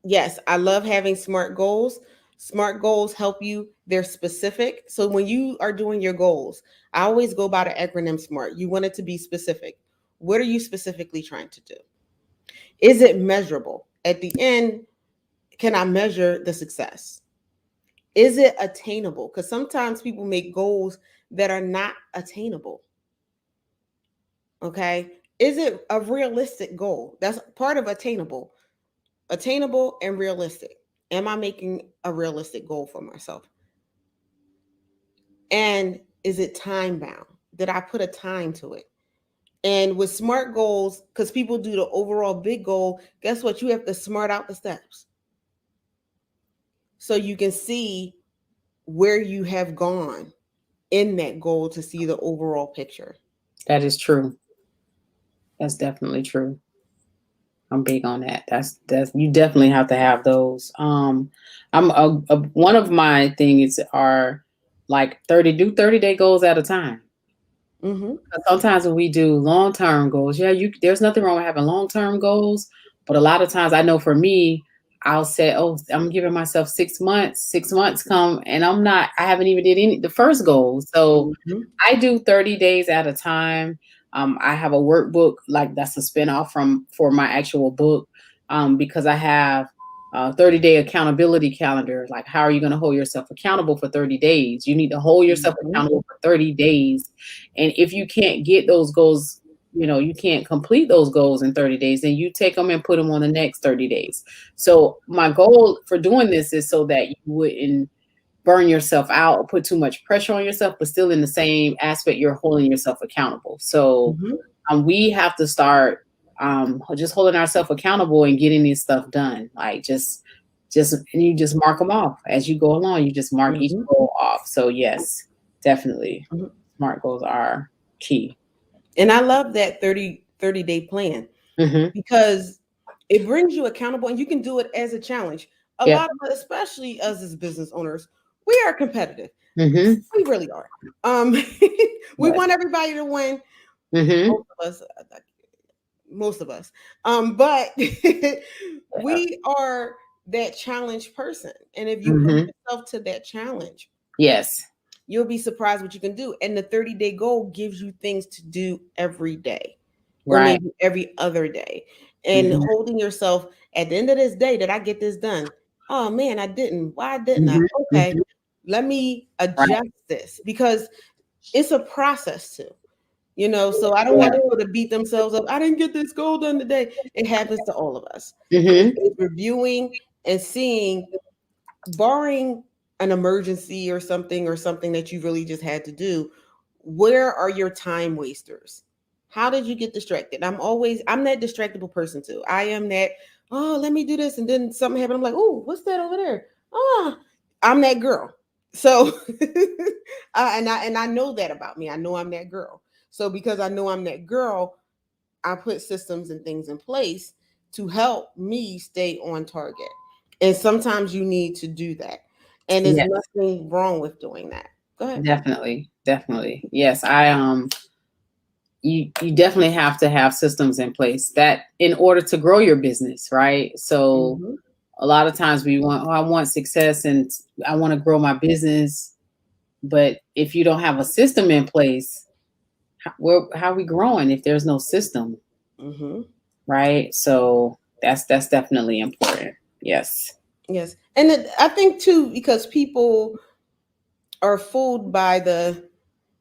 yes, I love having SMART goals. SMART goals help you. They're specific. So when you are doing your goals, I always go by the acronym SMART. You want it to be specific. What are you specifically trying to do? Is it measurable? At the end, can I measure the success? Is it attainable? Because sometimes people make goals that are not attainable. Okay. Is it a realistic goal? That's part of attainable. Attainable and realistic. Am I making a realistic goal for myself? And is it time bound? Did I put a time to it? And with SMART goals, because people do the overall big goal, guess what? You have to SMART out the steps. So you can see where you have gone in that goal to see the overall picture. That is true. That's definitely true. I'm big on that. That's you definitely have to have those. I'm one of my things are like 30-day goals at a time. Sometimes when we do long-term goals, there's nothing wrong with having long-term goals, but a lot of times I know for me, I'll say, oh, I'm giving myself 6 months. 6 months come and I haven't even did the first goal. So I do 30 days at a time. I have a workbook like that's a spinoff for my actual book because I have 30-day accountability calendar. Like, how are you going to hold yourself accountable for 30 days? You need to hold yourself accountable for 30 days. And if you can't get those goals, you can't complete those goals in 30 days, then you take them and put them on the next 30 days. So my goal for doing this is so that you wouldn't burn yourself out or put too much pressure on yourself, but still in the same aspect, you're holding yourself accountable. So we have to start just holding ourselves accountable and getting this stuff done. Like and you just mark them off as you go along. You just mark each goal off. So yes, definitely, SMART goals are key. And I love that 30-day plan because it brings you accountable and you can do it as a challenge. A lot of us, especially us as business owners, we are competitive. We really are. We want everybody to win. Most of us. But we are that challenge person. And if you put yourself to that challenge, you'll be surprised what you can do. And the 30-day goal gives you things to do every day, or maybe every other day. And holding yourself at the end of this day, did I get this done? Oh man, I didn't. Why didn't I? Okay, let me adjust this because it's a process too. So I don't want people to beat themselves up. I didn't get this goal done today. It happens to all of us. It's reviewing and seeing, barring an emergency or something that you really just had to do, where are your time wasters? How did you get distracted? I'm that distractible person too. I am that, oh, let me do this. And then something happened. I'm like, oh, what's that over there? I'm that girl. So, and I know that about me. I know I'm that girl. So because I know I'm that girl, I put systems and things in place to help me stay on target. And sometimes you need to do that. And there's nothing wrong with doing that. Go ahead. Definitely. Yes, you definitely have to have systems in place that in order to grow your business, right? So a lot of times I want success and I want to grow my business. But if you don't have a system in place, how are we growing if there's no system? Right? So that's definitely important. Yes. And I think too, because people are fooled by the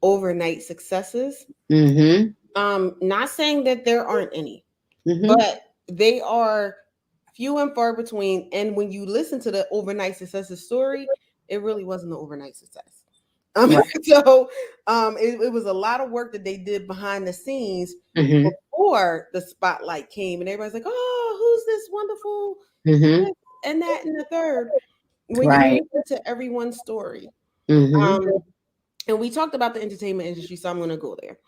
overnight successes. Mm-hmm. Not saying that there aren't any, Mm-hmm. but they are few and far between. And when you listen to the overnight successes story, it really wasn't an overnight success. Right. So it was a lot of work that they did behind the scenes Mm-hmm. before the spotlight came, and everybody's like, "Oh, who's this wonderful Mm-hmm. this and that and the third?" When you Right. listen to everyone's story, Mm-hmm. and we talked about the entertainment industry, so I'm going to go there.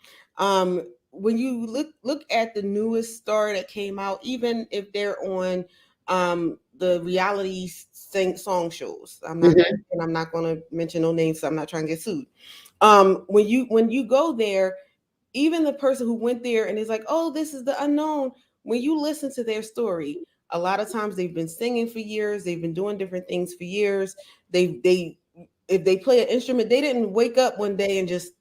When you look at the newest star that came out, even if they're on the reality song shows, Mm-hmm. I'm not going to mention no names, so I'm not trying to get sued. When you go there, even the person who went there and is like, "Oh, this is the unknown." When you listen to their story, a lot of times they've been singing for years, they've been doing different things for years. They if they play an instrument, they didn't wake up one day and just,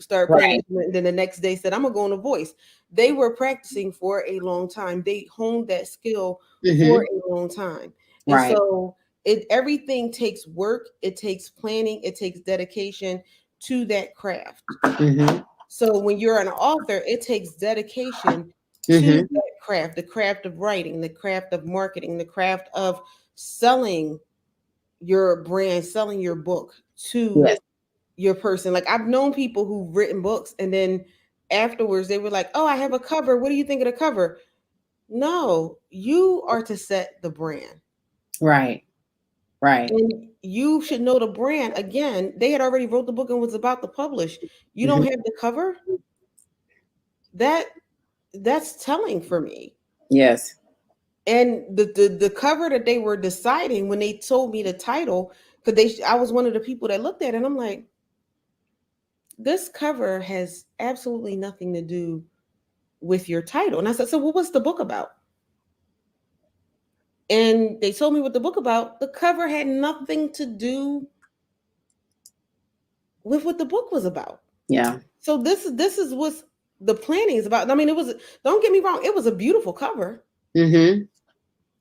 start playing an Right. instrument and then the next day said, "I'm gonna go on a voice." They were practicing for a long time. They honed that skill for Mm-hmm. a long time. And Right. so everything takes work, it takes planning, it takes dedication to that craft. Mm-hmm. So when you're an author, it takes dedication to Mm-hmm. that craft, the craft of writing, the craft of marketing, the craft of selling your brand, selling your book to Yes. your person. Like, I've known people who've written books and then afterwards they were like, "Oh, I have a cover. What do you think of the cover?" No, you are to set the brand. Right. Right. And you should know the brand. Again, they had already wrote the book and was about to publish. You don't Mm-hmm. have the cover? That that's telling for me. Yes. And the cover that they were deciding when they told me the title, because I was one of the people that looked at it, and I'm like, this cover has absolutely nothing to do with your title. And I said, "So well, what's the book about?" And they told me what the book about. The cover had nothing to do with what the book was about. Yeah. So this is what the planning is about. I mean, don't get me wrong, it was a beautiful cover. Mm-hmm.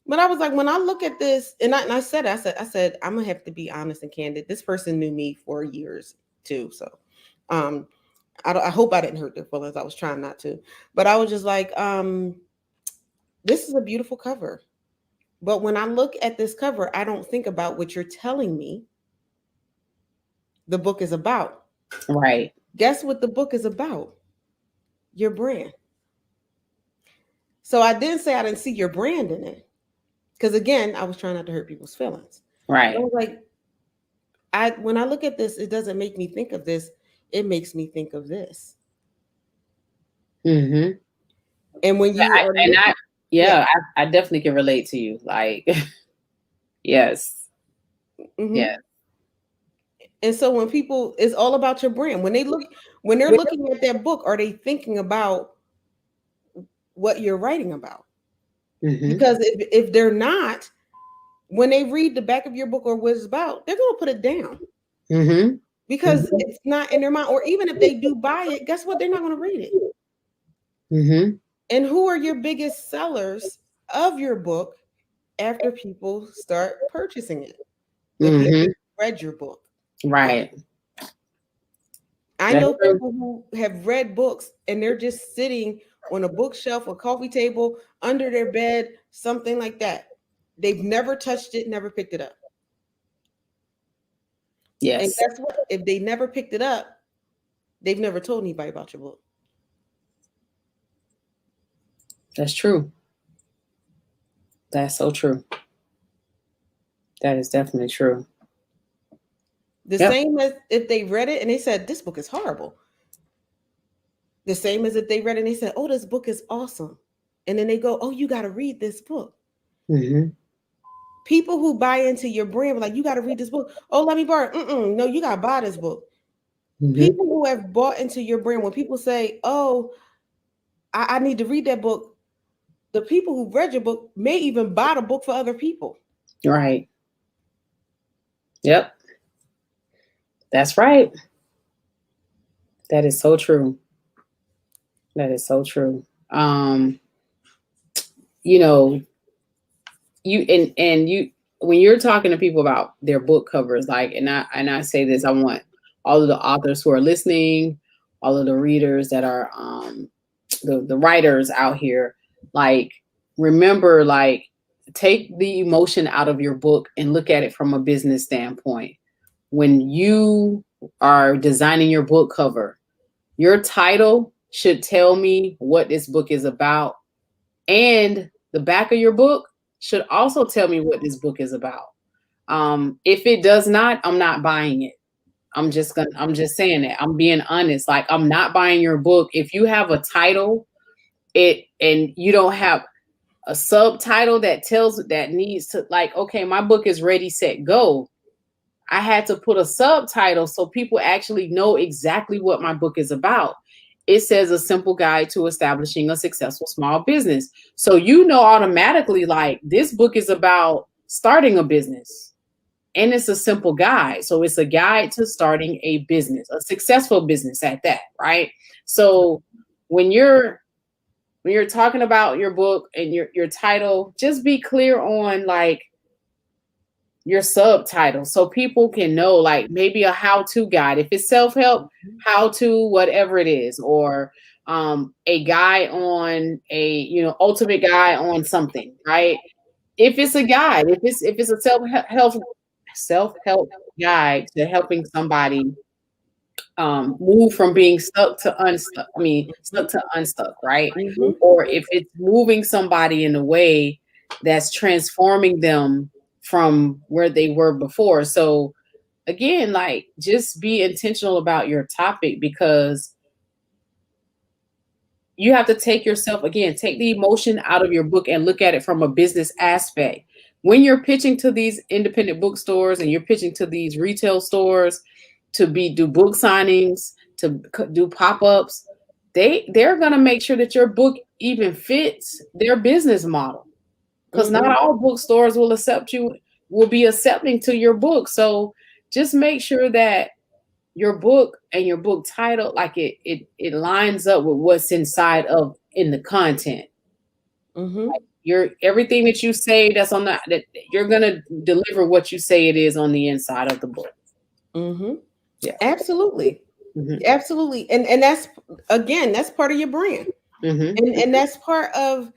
But I was like, when I look at this, and I said, I'm gonna have to be honest and candid. This person knew me for years too, so um, I hope I didn't hurt their feelings. I was trying not to, but I was just like, this is a beautiful cover. But when I look at this cover, I don't think about what you're telling me the book is about. Right. Guess what the book is about? Your brand. So I didn't say I didn't see your brand in it, because again, I was trying not to hurt people's feelings. I Right. was like, when I look at this, it doesn't make me think of this. It makes me think of this. Mm-hmm. And when you are And looking, yeah, I definitely can relate to you. Like, yes. mhm. Yes. And so when people, it's all about your brand. When they're looking at that book, are they thinking about what you're writing about? Mm-hmm. Because if they're not, when they read the back of your book or what it's about, they're going to put it down Mm-hmm. because it's not in their mind. Or even if they do buy it, guess what? They're not going to read it. Mm-hmm. And who are your biggest sellers of your book after people start purchasing it? The people Mm-hmm. who read your book. Right. I That's know true. people who have read books and they're just sitting on a bookshelf or coffee table, under their bed, something like that. They've never touched it, never picked it up. And Yes. guess what? If they never picked it up, they've never told anybody about your book. That's true. That's so true. That is definitely true. The Yep. same as if they read it and they said, "This book is horrible." The same as if they read it and they said, "Oh, this book is awesome." And then they go, "Oh, you got to read this book." Mm-hmm. People who buy into your brand, like, "You got to read this book." "Oh, let me borrow." No, you got to buy this book. Mm-hmm. People who have bought into your brand, when people say, "Oh, I need to read that book," the people who read your book may even buy the book for other people. Right. Yep. That's right. That is so true. That is so true. You know, you and you when you're talking to people about their book covers, like, and I say this, I want all of the authors who are listening, all of the readers that are the writers out here, like, remember, like, take the emotion out of your book and look at it from a business standpoint. When you are designing your book cover, your title should tell me what this book is about, and the back of your book should also tell me what this book is about. If it does not, I'm not buying it. I'm just saying that. I'm being honest. Like, I'm not buying your book. If you have a title, and you don't have a subtitle that needs to, like, okay, my book is ready, set, go. I had to put a subtitle so people actually know exactly what my book is about. It says A Simple Guide to Establishing a Successful Small Business. So you know automatically, like, this book is about starting a business. And it's a simple guide. So it's a guide to starting a business, a successful business at that, right? So when you're talking about your book and your title, just be clear on, like, your subtitle so people can know, like, maybe a how-to guide. If it's self-help, how-to, whatever it is, or a guide on ultimate guide on something, right? If it's a guide, if it's a self-help guide to helping somebody move from being stuck to unstuck. Stuck to unstuck, right? Mhm. Or if it's moving somebody in a way that's transforming them from where they were before. So again, like, just be intentional about your topic, because you have to take the emotion out of your book and look at it from a business aspect. When you're pitching to these independent bookstores and you're pitching to these retail stores to do book signings, to do pop-ups, they're going to make sure that your book even fits their business model. Because not all bookstores will be accepting to your book. So just make sure that your book and your book title, like, it lines up with what's inside in the content. Mhm. Like, everything that you say that you're gonna deliver what you say it is on the inside of the book. Mhm. Yeah. Absolutely. Mhm. Absolutely. And that's, again, that's part of your brand. Mhm. And that's part of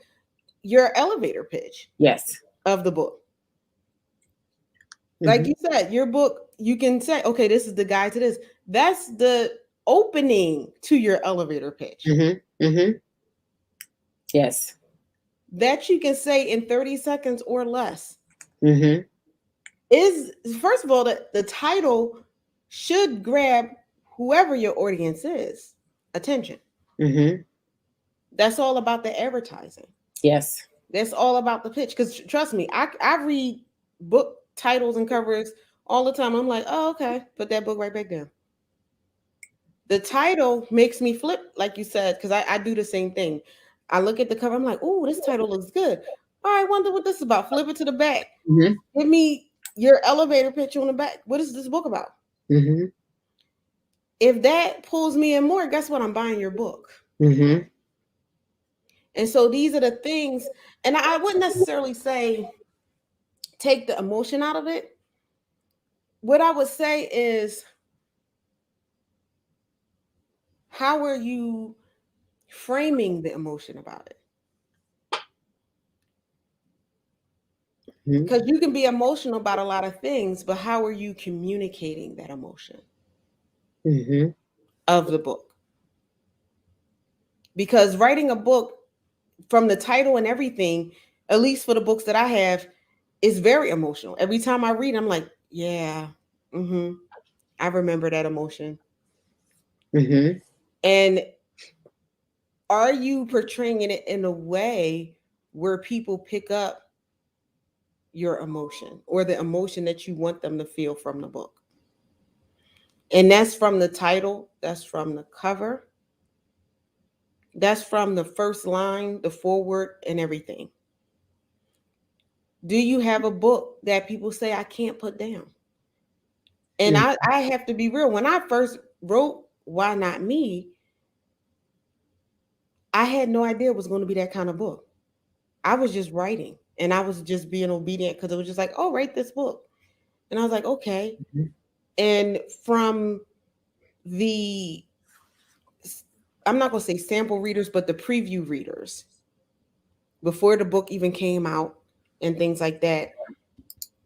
your elevator pitch Yes. of the book. Mhm. Like you said, your book, you can say, okay, this is the guide to this. That's the opening to your elevator pitch. Mhm. Mhm. Yes. That you can say in 30 seconds or less. Mhm. Is, first of all, the title should grab whoever your audience is attention. Mhm. That's all about the advertising. Yes. That's all about the pitch. Because trust me, I read book titles and covers all the time. I'm like, oh, okay, put that book right back down. The title makes me flip, like you said, because I do the same thing. I look at the cover, I'm like, oh, this title looks good. All right, wonder what this is about. Flip it to the back. Mhm. Give me your elevator pitch on the back. What is this book about? Mhm. If that pulls me in more, guess what? I'm buying your book. Mhm. And so these are the things, and I wouldn't necessarily say take the emotion out of it. What I would say is, how are you framing the emotion about it? Mhm. Because you can be emotional about a lot of things, but how are you communicating that emotion Mhm. of the book? Because writing a book, from the title and everything, at least for the books that I have, is very emotional. Every time I read, I'm like, yeah, I remember that emotion. Mhm. And are you portraying it in a way where people pick up your emotion or the emotion that you want them to feel from the book? And that's from the title, that's from the cover, that's from the first line, the forward, and everything. Do you have a book that people say I can't put down? And I have to be real. When I first wrote Why Not Me, I had no idea it was going to be that kind of book. I was just writing And I was just being obedient because it was just like, oh, write this book. And I was like, okay. Mm-hmm. And from I'm not going to say sample readers, but the preview readers, before the book even came out and things like that,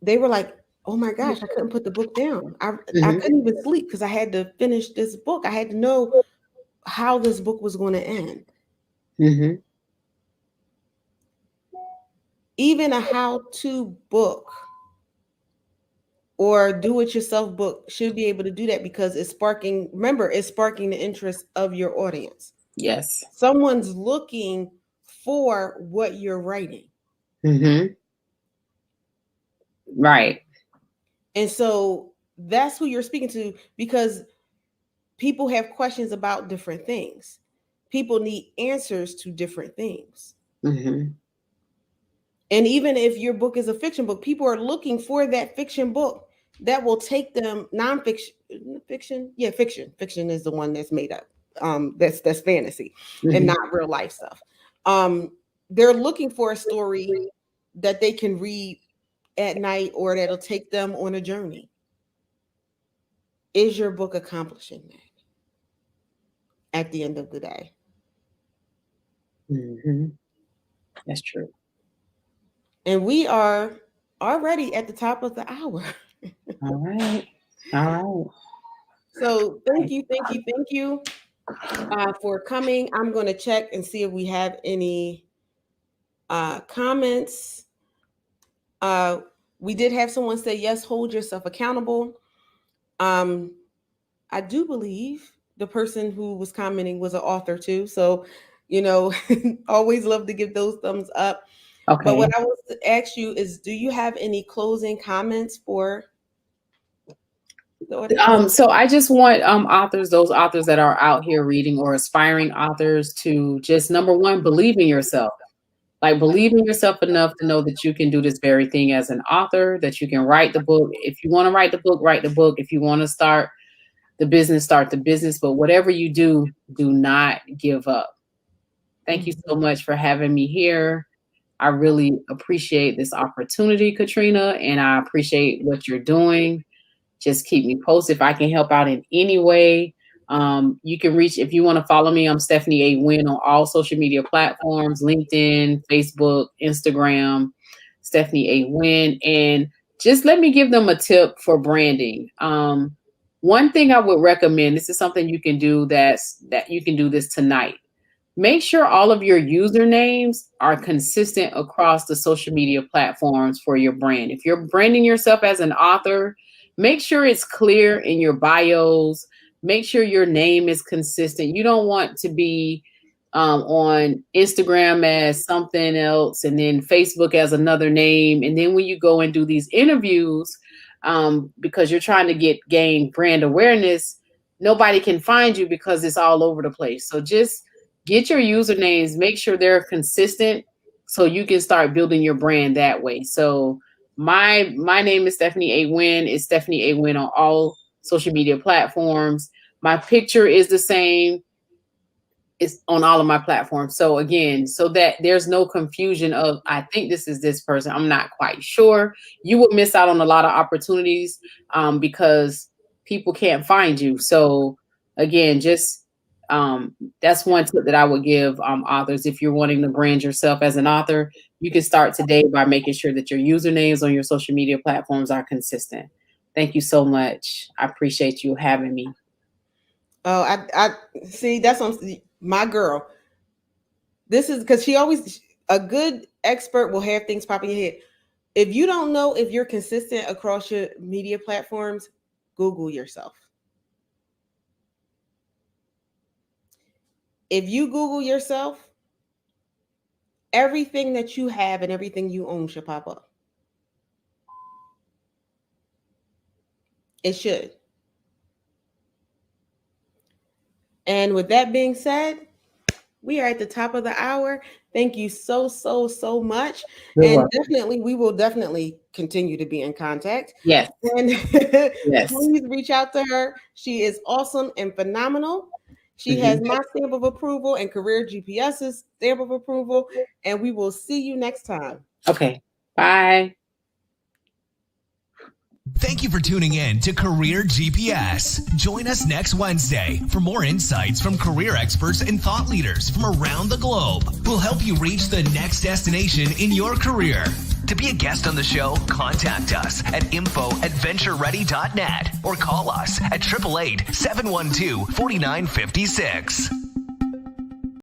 they were like, oh my gosh, I couldn't put the book down. I couldn't even sleep because I had to finish this book. I had to know how this book was going to end. Mm-hmm. Even a how-to book or do-it-yourself book should be able to do that because it's sparking the interest of your audience. Yes. Someone's looking for what you're writing. Mm-hmm. Right. And so that's who you're speaking to, because people have questions about different things. People need answers to different things. Mm-hmm. And even if your book is a fiction book, people are looking for that fiction book that will take them fiction is the one that's made up. That's fantasy and not real life stuff. They're looking for a story that they can read at night or that'll take them on a journey. Is your book accomplishing that at the end of the day? Mm-hmm. That's true. And we are already at the top of the hour. All right. So thank you for coming. I'm going to check and see if we have any comments. We did have someone say, yes, hold yourself accountable. I do believe the person who was commenting was an author too. So, always love to give those thumbs up. Okay. But what I want to ask you is, do you have any closing comments for the audience? So I just want those authors that are out here reading or aspiring authors to just, number one, believe in yourself. Like, believe in yourself enough to know that you can do this very thing as an author, that you can write the book. If you want to write the book, write the book. If you want to start the business, start the business. But whatever you do, do not give up. Thank you so much for having me here. I really appreciate this opportunity, Katrina, and I appreciate what you're doing. Just keep me posted if I can help out in any way. You can reach, if you want to follow me, I'm Stephanie A. Wynn on all social media platforms, LinkedIn, Facebook, Instagram, Stephanie A. Wynn. And just let me give them a tip for branding. One thing I would recommend, this is something you can do that you can do this tonight. Make sure all of your usernames are consistent across the social media platforms for your brand. If you're branding yourself as an author, make sure it's clear in your bios. Make sure your name is consistent. You don't want to be on Instagram as something else and then Facebook as another name. And then when you go and do these interviews, because you're trying to gain brand awareness, nobody can find you because it's all over the place. So just get your usernames, make sure they're consistent so you can start building your brand that way. So my name is Stephanie A. Wynn. It's Stephanie A. Wynn on all social media platforms. My picture is the same. It's on all of my platforms. So again, so that there's no confusion of, I think this is this person, I'm not quite sure. You will miss out on a lot of opportunities because people can't find you. So again, just that's one tip that I would give authors. If you're wanting to brand yourself as an author, you can start today by making sure that your usernames on your social media platforms are consistent. Thank you so much. I appreciate you having me. Oh, I see. That's my girl. This is because a good expert will have things pop in your head. If you don't know if you're consistent across your media platforms, Google yourself. If you Google yourself, everything that you have and everything you own should pop up. It should. And with that being said, we are at the top of the hour. Thank you so much. Definitely, we will definitely continue to be in contact. Yes. And yes. Please reach out to her. She is awesome and phenomenal. She has my stamp of approval and Career GPS's stamp of approval. And we will see you next time. Okay. Bye. Thank you for tuning in to Career GPS. Join us next Wednesday for more insights from career experts and thought leaders from around the globe who'll help you reach the next destination in your career. To be a guest on the show, contact us at info@ventureready.net or call us at 888-712-4956.